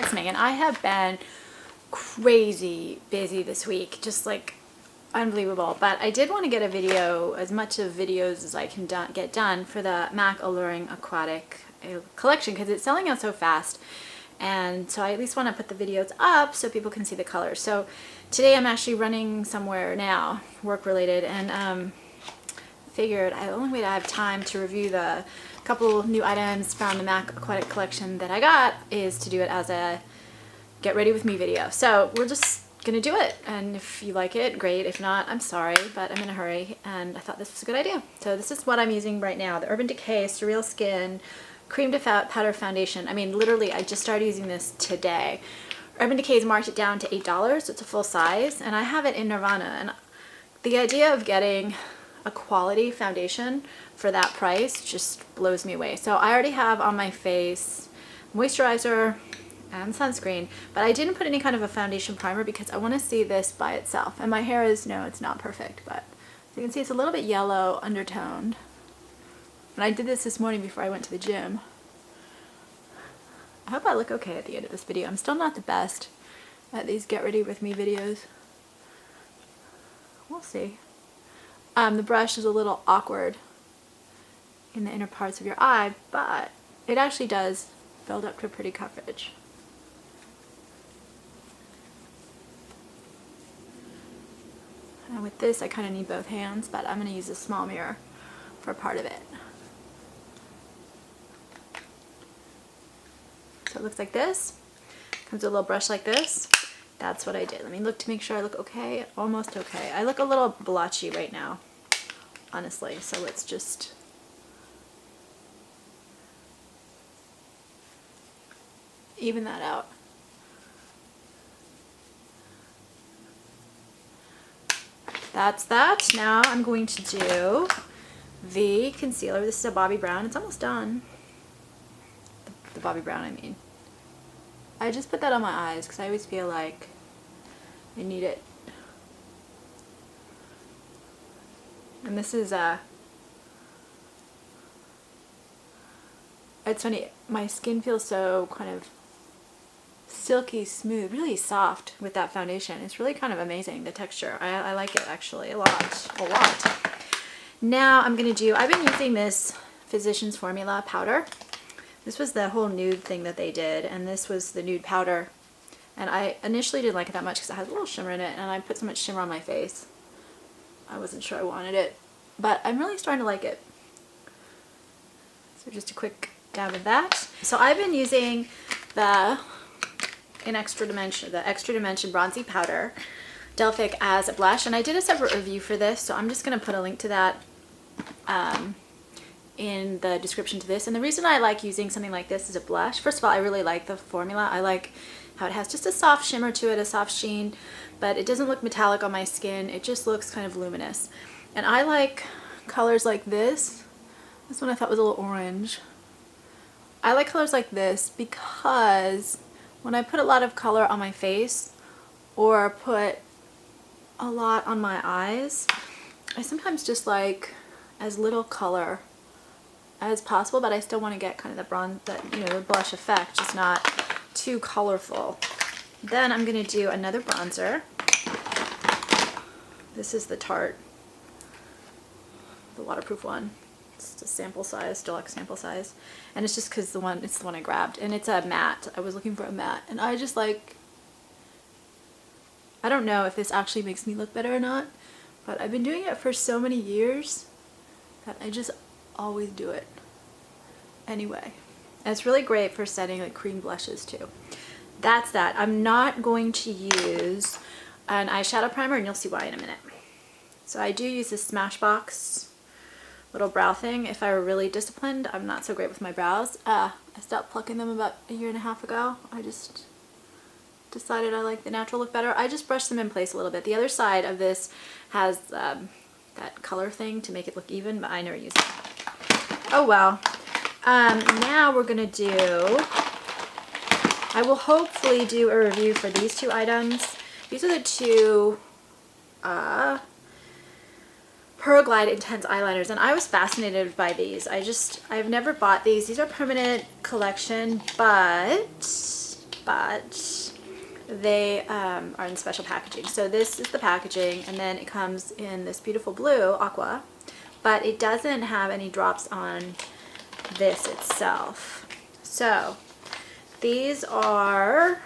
listening. And I have been crazy busy this week, just like unbelievable. But I did want to get a video, as much of videos as I can get done for the MAC Alluring Aquatic collection, because it's selling out so fast. And so I at least want to put the videos up so people can see the colors. So today I'm actually running somewhere now, work related, and figured the only way to have time to review the couple new items from the MAC Aquatic collection that I got is to do it as a get ready with me video. So we're just gonna do it, and if you like it, great. If not, I'm sorry, but I'm in a hurry and I thought this was a good idea. So this is what I'm using right now, the Urban Decay Surreal Skin Cream to Powder Foundation. I mean, literally, I just started using this today. Urban Decay's marked it down to $8, so it's a full size, and I have it in Nirvana. And the idea of getting a quality foundation for that price just blows me away. So I already have on my face moisturizer and sunscreen, but I didn't put any kind of a foundation primer because I want to see this by itself. And my hair is, no, it's not perfect, but you can see it's a little bit yellow undertoned. And I did this morning before I went to the gym. I hope I look okay at the end of this video. I'm still not the best at these get ready with me videos. We'll see. The brush is a little awkward in the inner parts of your eye, but it actually does build up to pretty coverage. And with this, I kind of need both hands, but I'm going to use a small mirror for part of it. So it looks like this. Comes with a little brush like this. That's what I did. Let me look to make sure I look okay. Almost okay. I look a little blotchy right now, honestly. So let's just even that out. That's that. Now I'm going to do the concealer. This is a Bobbi Brown. It's almost done. The Bobbi Brown, I mean. I just put that on my eyes because I always feel like I need it. And this is it's funny, my skin feels so kind of silky smooth, really soft with that foundation. It's really kind of amazing, the texture. I like it actually a lot. Now I'm gonna do, I've been using this Physicians Formula powder. This was the whole nude thing that they did, and this was the nude powder. And I initially didn't like it that much because it has a little shimmer in it, and I put so much shimmer on my face. I wasn't sure I wanted it, but I'm really starting to like it. So just a quick dab of that. So I've been using the Extra Dimension Bronzy Powder Delphic as a blush, and I did a separate review for this, so I'm just going to put a link to that in the description to this. And the reason I like using something like this as a blush, first of all, I really like the formula. I like how it has just a soft shimmer to it, a soft sheen, but it doesn't look metallic on my skin. It just looks kind of luminous. And I like colors like this. This one I thought was a little orange. I like colors like this because when I put a lot of color on my face or put a lot on my eyes, I sometimes just like as little color as possible, but I still want to get kind of the bronze, the blush effect, just not too colorful. Then I'm going to do another bronzer. This is the Tarte, the waterproof one. It's a sample size, deluxe sample size, and it's just because it's the one I grabbed, and it's a matte. I was looking for a matte, and I just like, I don't know if this actually makes me look better or not, but I've been doing it for so many years that I just always do it anyway. And it's really great for setting like cream blushes too. That's that. I'm not going to use an eyeshadow primer, and you'll see why in a minute. So I do use this Smashbox little brow thing. If I were really disciplined, I'm not so great with my brows. I stopped plucking them about 1.5 years ago. I just decided I like the natural look better. I just brushed them in place a little bit. The other side of this has that color thing to make it look even, but I never use it. Oh well. Now we're gonna do, I will hopefully do a review for these two items. These are the two Pearl Glide Intense eyeliners, and I was fascinated by these. I've never bought these. These are permanent collection, but but they are in special packaging. So this is the packaging, and then it comes in this beautiful blue aqua, but it doesn't have any drops on this itself. So these are,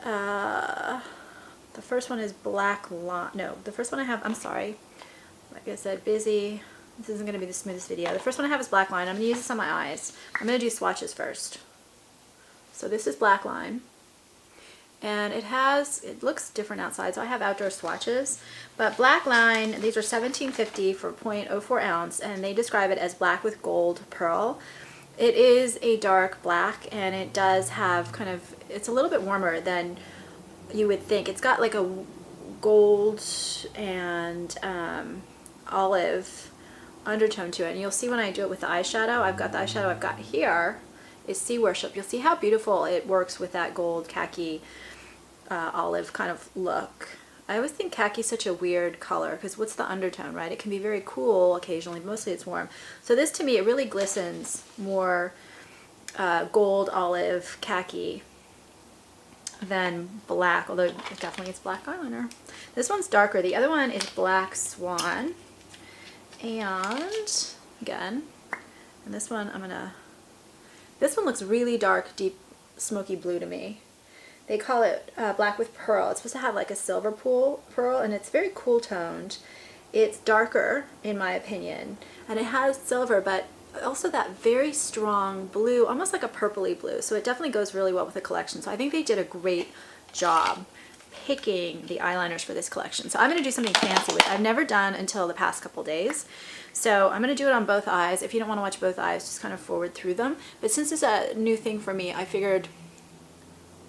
the first one is black line. No, the first one I have, I'm sorry, like I said, busy. This isn't going to be the smoothest video. The first one I have is black line. I'm going to use this on my eyes. I'm going to do swatches first. So this is black line. And it looks different outside, so I have outdoor swatches. But black line, these are $17.50 for 0.04 ounce, and they describe it as black with gold pearl. It is a dark black, and it does have kind of, it's a little bit warmer than you would think. It's got like a gold and olive undertone to it, and you'll see when I do it with the eyeshadow. I've got the eyeshadow I've got here is Sea Worship. You'll see how beautiful it works with that gold khaki olive kind of look. I always think khaki is such a weird color because what's the undertone, right? It can be very cool occasionally, mostly it's warm. So this to me, it really glistens more gold, olive, khaki than black, although it definitely is black eyeliner. This one's darker. The other one is Black Swan. And again, and this one this one looks really dark, deep, smoky blue to me. They call it black with pearl. It's supposed to have like a silver pearl, and it's very cool toned. It's darker, in my opinion, and it has silver, but also that very strong blue, almost like a purpley blue. So it definitely goes really well with the collection. So I think they did a great job picking the eyeliners for this collection. So I'm going to do something fancy with it. I've never done until the past couple days. So I'm going to do it on both eyes. If you don't want to watch both eyes, just kind of forward through them. But since it's a new thing for me, I figured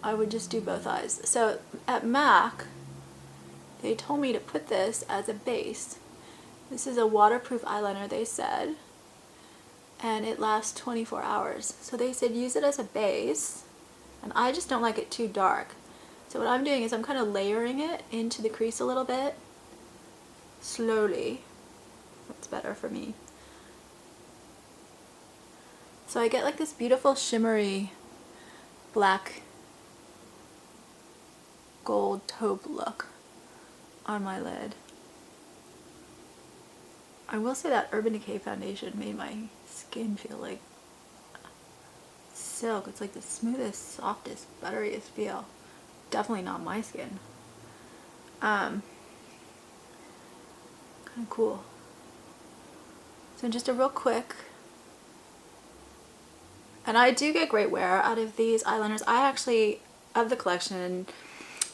I would just do both eyes. So at MAC, they told me to put this as a base. This is a waterproof eyeliner, they said, and it lasts 24 hours. So they said use it as a base, and I just don't like it too dark. So what I'm doing is I'm kind of layering it into the crease a little bit, slowly. That's better for me. So I get like this beautiful shimmery black gold taupe look on my lid. I will say that Urban Decay foundation made my skin feel like silk. It's like the smoothest, softest, butteriest feel. Definitely not my skin. Kind of cool. So just a real quick, and I do get great wear out of these eyeliners. I actually, of the collection,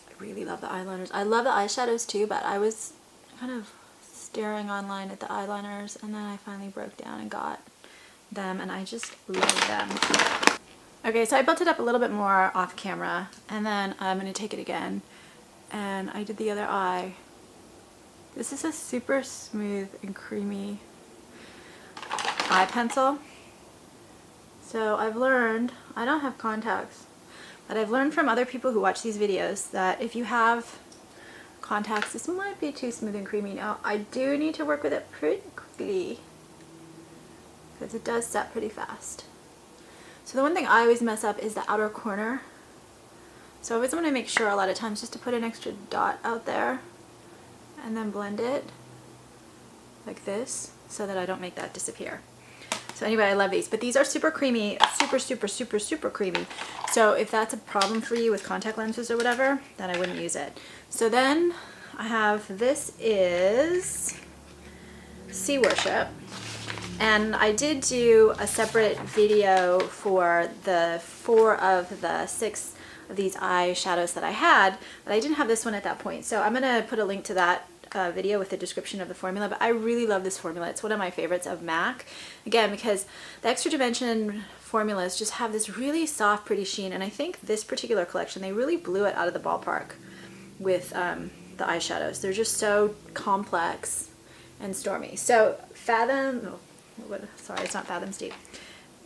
I really love the eyeliners. I love the eyeshadows too, but I was kind of staring online at the eyeliners, and then I finally broke down and got them, and I just love them. Okay, so I built it up a little bit more off camera, and then I'm going to take it again, and I did the other eye. This is a super smooth and creamy eye pencil. So I've learned, I don't have contacts, but I've learned from other people who watch these videos that if you have contacts, this might be too smooth and creamy. Now, I do need to work with it pretty quickly because it does set pretty fast. So the one thing I always mess up is the outer corner. So I always want to make sure a lot of times just to put an extra dot out there and then blend it like this so that I don't make that disappear. So anyway, I love these, but these are super creamy, super creamy. So if that's a problem for you with contact lenses or whatever, then I wouldn't use it. So then I have, this is Sea Worship, and I did do a separate video for the 4 of the 6 of these eyeshadows that I had, but I didn't have this one at that point. So I'm gonna put a link to that video with the description of the formula, but I really love this formula. It's one of my favorites of MAC, again because the Extra Dimension formulas just have this really soft, pretty sheen, and I think this particular collection, they really blew it out of the ballpark with the eyeshadows. They're just so complex and stormy. So sorry, it's not Fathom's Deep.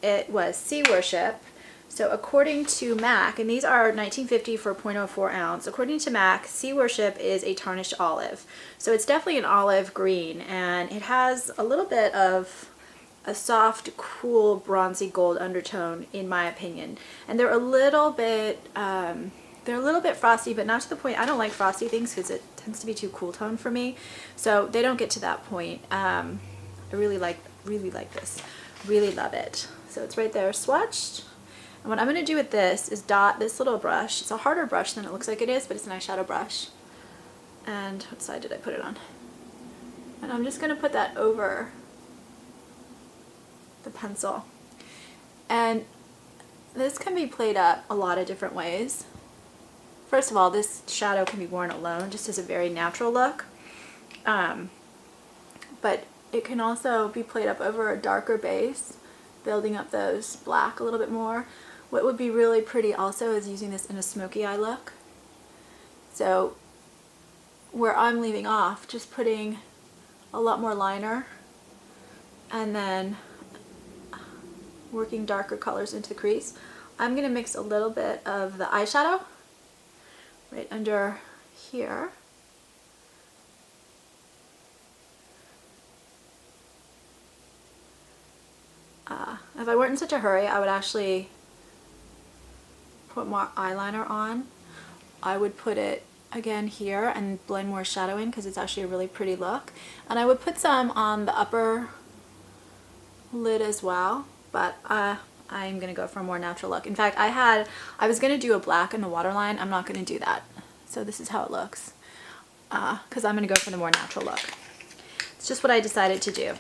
It was Sea Worship. So according to MAC, and these are $19.50 for 0.04 ounce, according to MAC, Sea Worship is a tarnished olive. So it's definitely an olive green, and it has a little bit of a soft, cool, bronzy gold undertone in my opinion. And they're a little bit frosty, but not to the point. I don't like frosty things because it tends to be too cool tone for me. So they don't get to that point. I really like this. Really love it. So it's right there swatched. And what I'm going to do with this is dot this little brush. It's a harder brush than it looks like it is, but it's an eyeshadow brush. And what side did I put it on? And I'm just going to put that over the pencil. And this can be played up a lot of different ways. First of all, this shadow can be worn alone just as a very natural look. But it can also be played up over a darker base, building up those black a little bit more. What would be really pretty also is using this in a smoky eye look. So where I'm leaving off, just putting a lot more liner and then working darker colors into the crease. I'm going to mix a little bit of the eyeshadow right under here. If I weren't in such a hurry, I would actually put more eyeliner on. I would put it again here and blend more shadow in because it's actually a really pretty look. And I would put some on the upper lid as well, but I'm going to go for a more natural look. In fact, I was going to do a black in the waterline. I'm not going to do that. So this is how it looks because I'm going to go for the more natural look. It's just what I decided to do.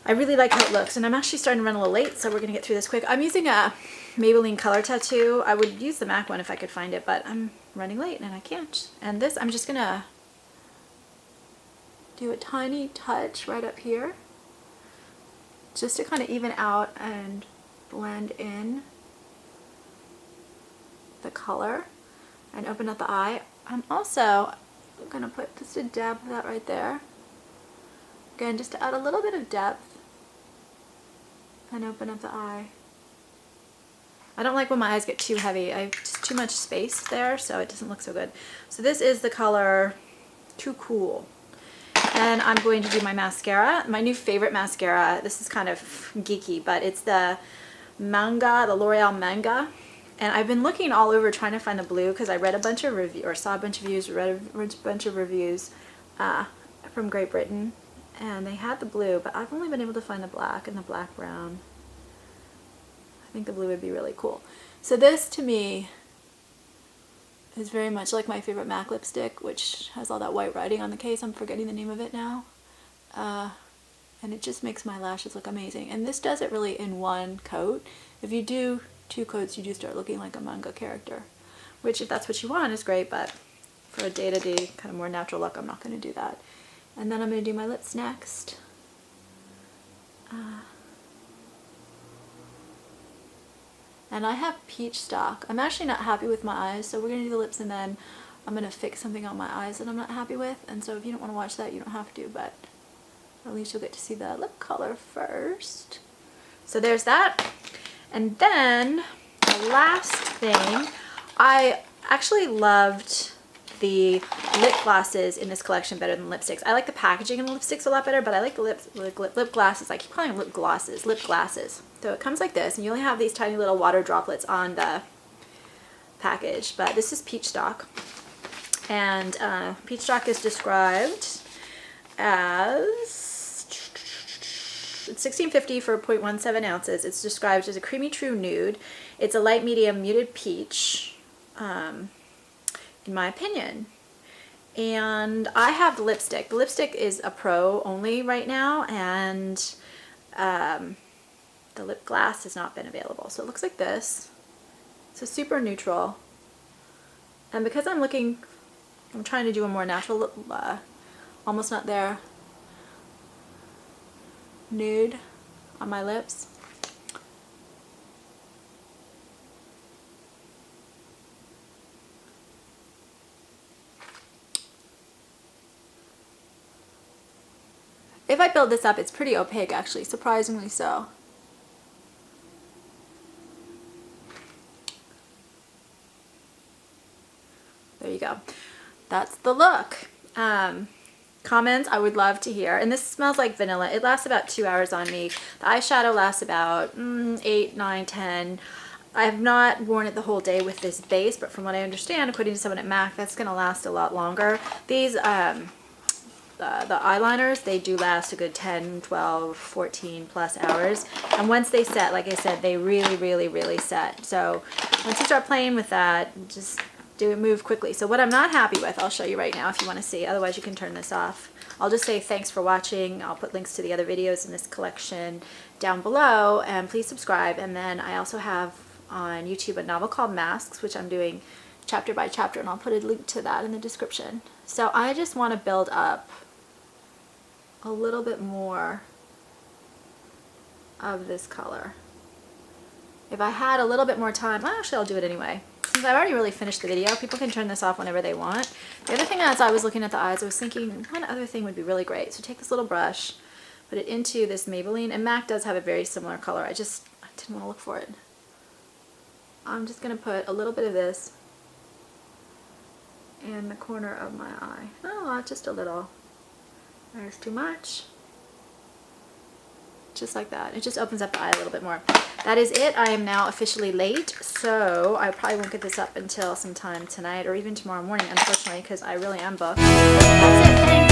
I really like how it looks, and I'm actually starting to run a little late, so we're going to get through this quick. I'm using a Maybelline Color Tattoo. I would use the MAC one if I could find it, but I'm running late and I can't. And this, I'm just going to do a tiny touch right up here just to kind of even out and blend in the color and open up the eye. I'm also going to put just a dab of that right there. Again, just to add a little bit of depth and open up the eye. I don't like when my eyes get too heavy. I have just too much space there, so it doesn't look so good. So this is the color Too Cool. And I'm going to do my mascara. My new favorite mascara. This is kind of geeky, but it's the Manga, the L'Oreal Manga. And I've been looking all over trying to find the blue because I read a bunch of reviews, or saw a bunch of reviews, read a bunch of reviews from Great Britain. And they had the blue, but I've only been able to find the black and the black brown. I think the blue would be really cool. So this, to me, is very much like my favorite MAC lipstick, which has all that white writing on the case. I'm forgetting the name of it now. And it just makes my lashes look amazing. And this does it really in one coat. If you do 2 coats, you do start looking like a manga character. Which, if that's what you want, is great, but for a day-to-day kind of more natural look, I'm not going to do that. And then I'm going to do my lips next. And I have Peachstock. I'm actually not happy with my eyes, so we're going to do the lips and then I'm going to fix something on my eyes that I'm not happy with. And so if you don't want to watch that, you don't have to, but at least you'll get to see the lip color first. So there's that. And then the last thing, I actually loved the lip glosses in this collection better than lipsticks. I like the packaging in the lipsticks a lot better, but I like the lip glasses. I keep calling them lip glosses, lip glasses. So it comes like this, and you only have these tiny little water droplets on the package. But this is Peachstock, and Peachstock is described as, it's $16.50 for 0.17 ounces. It's described as a creamy true nude. It's a light medium muted peach. In my opinion. And I have the lipstick. The lipstick is a pro only right now, and the lip glass has not been available. So it looks like this. It's a super neutral. And because I'm trying to do a more natural, almost not there, nude on my lips. If I build this up, it's pretty opaque actually, surprisingly so. There you go. That's the look. comments. I would love to hear. And this smells like vanilla. It lasts about 2 hours on me. The eyeshadow lasts about 8, 9, 10. I have not worn it the whole day with this base, but from what I understand, according to someone at MAC, that's going to last a lot longer. These the eyeliners, they do last a good 10, 12, 14 plus hours. And once they set, like I said, they really set. So once you start playing with that, just do it, move quickly. So what I'm not happy with, I'll show you right now if you want to see. Otherwise you can turn this off. I'll just say thanks for watching. I'll put links to the other videos in this collection down below, and please subscribe. And then I also have on YouTube a novel called Masks, which I'm doing chapter by chapter, and I'll put a link to that in the description. So I just want to build up a little bit more of this color. If I had a little bit more time, well, actually I'll do it anyway. Since I've already really finished the video, people can turn this off whenever they want. The other thing, as I was looking at the eyes, I was thinking one other thing would be really great. So take this little brush, put it into this Maybelline, and MAC does have a very similar color. I didn't want to look for it. I'm just going to put a little bit of this in the corner of my eye. Oh, just a little. There's too much. Just like that. It just opens up the eye a little bit more. That is it. I am now officially late, so I probably won't get this up until sometime tonight or even tomorrow morning, unfortunately, because I really am booked. That's it. Thanks.